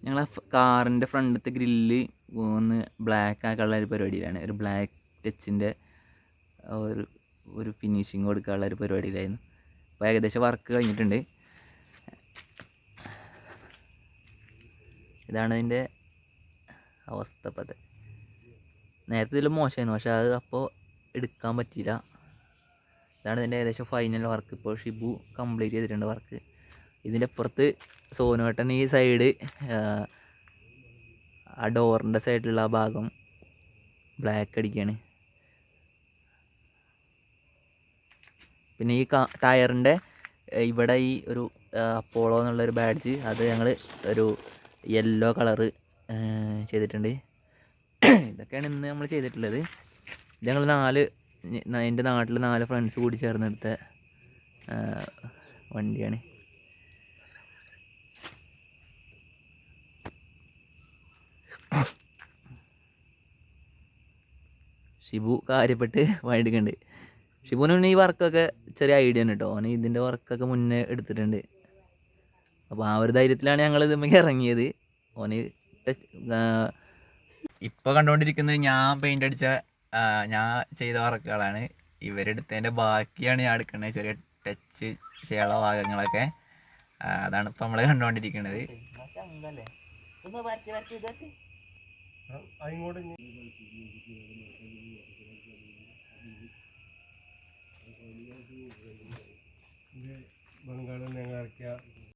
ഞങ്ങളെ കാറിൻ്റെ ഫ്രണ്ടത്തെ ഗ്രില്ല് ഒന്ന് ബ്ലാക്ക് ആക്കാനുള്ള ഒരു പരിപാടിയിലാണ്. ഒരു ബ്ലാക്ക് ടച്ചിൻ്റെ ഒരു ഒരു ഫിനിഷിങ് കൊടുക്കാനുള്ള ഒരു പരിപാടിയിലായിരുന്നു. അപ്പോൾ ഏകദേശം വർക്ക് കഴിഞ്ഞിട്ടുണ്ട്. ഇതാണ് ഇതിൻ്റെ അവസ്ഥ. ഇപ്പോഴത്തെ നേരത്തെ ഇതിൽ മോശമായിരുന്നു, പക്ഷേ അത് അപ്പോൾ എടുക്കാൻ പറ്റിയില്ല. ഇതാണ് ഇതിൻ്റെ ഏകദേശം ഫൈനൽ വർക്ക്. ഇപ്പോൾ ഷിബു കംപ്ലീറ്റ് ചെയ്തിട്ടുണ്ട് വർക്ക്. ഇതിൻ്റെ അപ്പുറത്ത് സോനുവേട്ടൻ ഈ സൈഡ് ആ ഡോറിൻ്റെ സൈഡിലുള്ള ആ ഭാഗം ബ്ലാക്ക് അടിക്കുകയാണ്. പിന്നെ ഈ ടയറിൻ്റെ ഇവിടെ ഈ ഒരു അപ്പോളോ എന്നുള്ളൊരു ബാഡ്ജ് അത് ഞങ്ങൾ ഒരു യെല്ലോ കളറ് ചെയ്തിട്ടുണ്ട്. ഇതൊക്കെയാണ് ഇന്ന് നമ്മൾ ചെയ്തിട്ടുള്ളത്. ഇത് ഞങ്ങൾ എൻ്റെ നാട്ടിൽ 4 ഫ്രണ്ട്സ് കൂടി ചേർന്നെടുത്ത വണ്ടിയാണ്. ഷിബു കാര്യപ്പെട്ട് പണിയെടുക്കുന്നുണ്ട്. ഷിബുവിന് ഈ വർക്കൊക്കെ ചെറിയ ഐഡിയ ഉണ്ട് കേട്ടോ. അവന് ഇതിൻ്റെ വർക്കൊക്കെ മുന്നേ എടുത്തിട്ടുണ്ട്. അപ്പോൾ ആ ഒരു ധൈര്യത്തിലാണ് ഞങ്ങൾ ഇതുമ്മേക്ക് ഇറങ്ങിയത്. ഓന് ഇപ്പോൾ കണ്ടുകൊണ്ടിരിക്കുന്നത് ഞാൻ പെയിൻ്റ് അടിച്ച ഞാൻ ചെയ്ത വർക്കുകളാണ്. ഇവരെടുത്തതിൻ്റെ ബാക്കിയാണ് ഞാൻ എടുക്കുന്നത്. ചെറിയ ടച്ച് ചെയ്യാനുള്ള ഭാഗങ്ങളൊക്കെ അതാണ് ഇപ്പം നമ്മൾ കണ്ടുകൊണ്ടിരിക്കുന്നത്. ബംഗാളിൽ നിന്ന് ഞങ്ങൾ ഇറക്കിയ